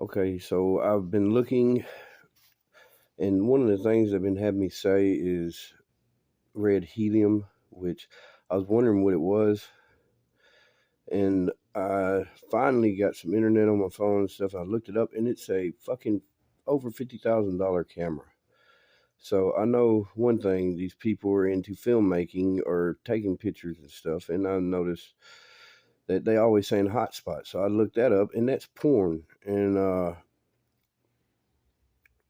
Okay, so I've been looking, and one of the things they've been having me say is red helium, which I was wondering what it was, and I finally got some internet on my phone and stuff. I looked it up, and it's a fucking over $50,000 camera. So I know one thing: these people are into filmmaking or taking pictures and stuff, and I noticed that they always saying hotspot. So I looked that up, and that's porn, and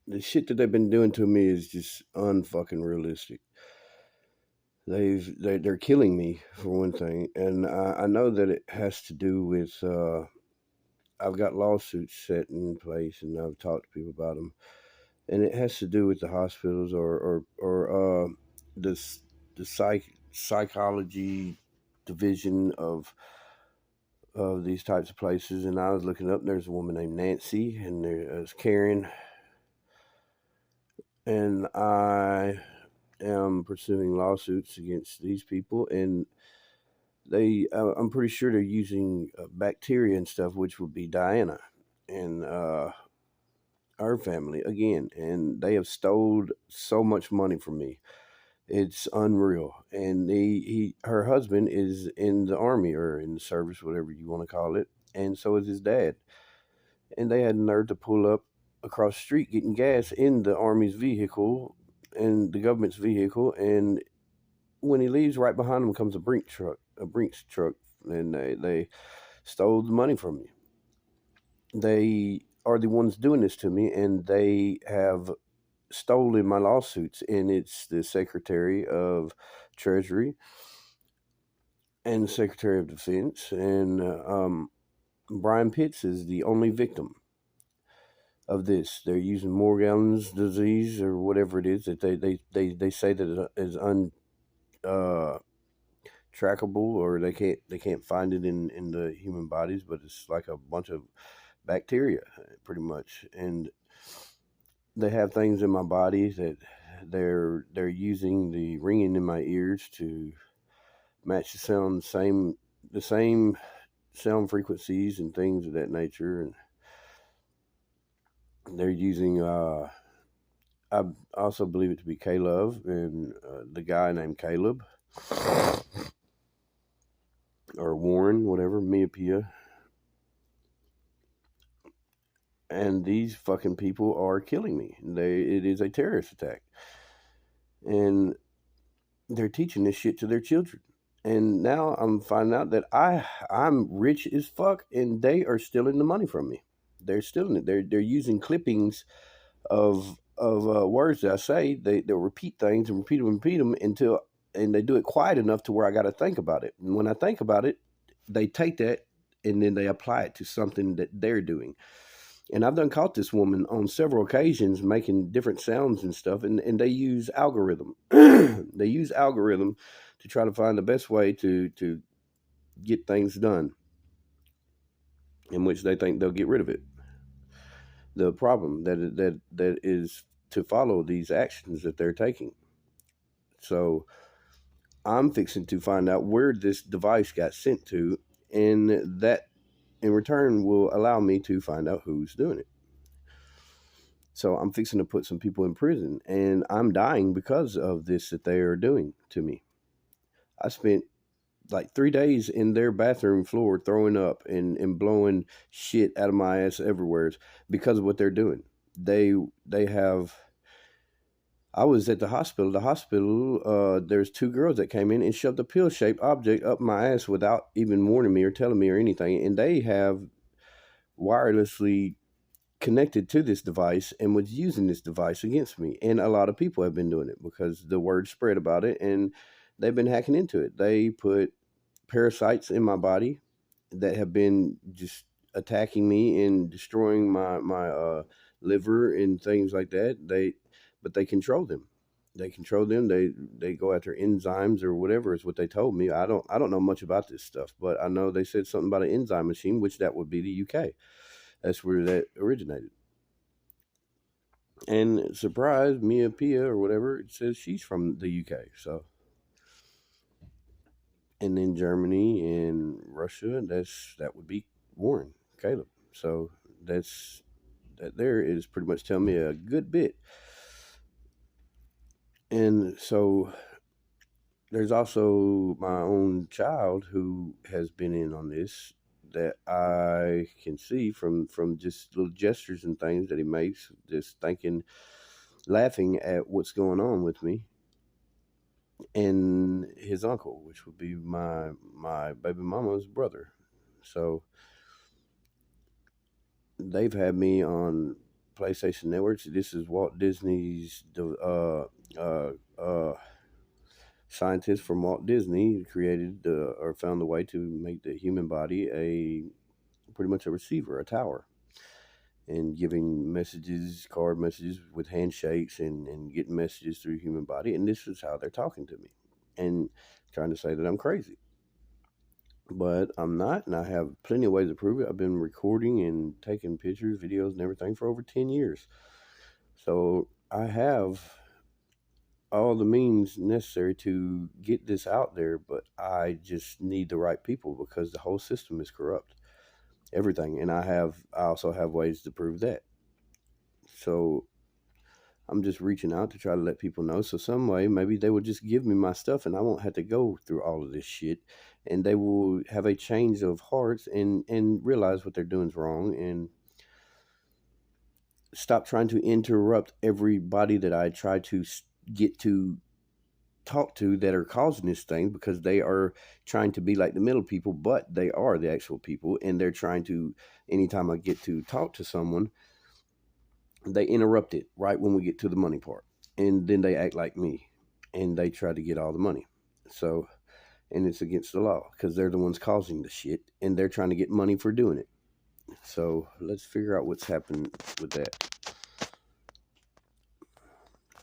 the shit that they've been doing to me is just unfucking realistic. They're killing me for one thing, and I know that it has to do with I've got lawsuits set in place, and I've talked to people about them, and it has to do with the hospitals or the the psychology division of these types of places. And I was looking up, and there's a woman named Nancy, and there's Karen, and I am pursuing lawsuits against these people, and I'm pretty sure they're using bacteria and stuff, which would be Diana and our family again, and they have stole so much money from me. It's unreal. And her husband is in the army or in the service, whatever you want to call it, and so is his dad. And they had the nerve to pull up across the street getting gas in the army's vehicle and the government's vehicle, and when he leaves, right behind him comes a Brinks truck, and they stole the money from me. They are the ones doing this to me, and they have stolen my lawsuits. And it's the Secretary of Treasury and Secretary of Defense, and Brian Pitts is the only victim of this. They're using Morgellons disease or whatever it is that they say that it is uh, trackable, or they can't find it in the human bodies, but it's like a bunch of bacteria pretty much. And they have things in my body that they're using the ringing in my ears to match the same sound frequencies and things of that nature. And they're using I also believe it to be Caleb and the guy named Caleb or Warren, whatever, Miapia. And these fucking people are killing me. It is a terrorist attack, and they're teaching this shit to their children. And now I'm finding out that I'm rich as fuck, and they are stealing the money from me. They're stealing it. They're using clippings of words that I say. They'll repeat things and repeat them until, and they do it quiet enough to where I got to think about it. And when I think about it, they take that and then they apply it to something that they're doing. And I've done caught this woman on several occasions making different sounds and stuff, and they use algorithm. They use algorithm to try to find the best way to get things done, in which they think they'll get rid of it. The problem that is to follow these actions that they're taking. So I'm fixing to find out where this device got sent to, and that in return will allow me to find out who's doing it. So I'm fixing to put some people in prison, and I'm dying because of this that they are doing to me. I spent like 3 days in their bathroom floor throwing up and blowing shit out of my ass everywhere because of what they're doing. They have. I was at the hospital. There's two girls that came in and shoved a pill shaped object up my ass without even warning me or telling me or anything. And they have wirelessly connected to this device and was using this device against me. And a lot of people have been doing it because the word spread about it, and they've been hacking into it. They put parasites in my body that have been just attacking me and destroying my liver and things like that. But they control them. They control them. They go after enzymes or whatever is what they told me. I don't know much about this stuff, but I know they said something about an enzyme machine, which that would be the UK. That's where that originated. And surprise, Mia Pia or whatever, it says she's from the UK. So, and then Germany and Russia, that would be Warren, Caleb. So that's that there is pretty much telling me a good bit. And so there's also my own child who has been in on this, that I can see from just little gestures and things that he makes, just thinking, laughing at what's going on with me, and his uncle, which would be my baby mama's brother. So they've had me on PlayStation Networks. This is Walt Disney's scientists from Walt Disney created or found a way to make the human body a pretty much a receiver, a tower, and giving messages, card messages with handshakes, and getting messages through the human body. And this is how they're talking to me and trying to say that I'm crazy. But I'm not, and I have plenty of ways to prove it. I've been recording and taking pictures, videos, and everything for over 10 years. So I have all the means necessary to get this out there, but I just need the right people because the whole system is corrupt. Everything. And I also have ways to prove that. So I'm just reaching out to try to let people know. So some way, maybe they will just give me my stuff and I won't have to go through all of this shit. And they will have a change of hearts and realize what they're doing is wrong and stop trying to interrupt everybody that I try to get to talk to that are causing this thing, because they are trying to be like the middle people, but they are the actual people. And they're trying to, anytime I get to talk to someone, they interrupt it right when we get to the money part, and then they act like me and they try to get all the money. So, and it's against the law because they're the ones causing the shit and they're trying to get money for doing it. So let's figure out what's happened with that.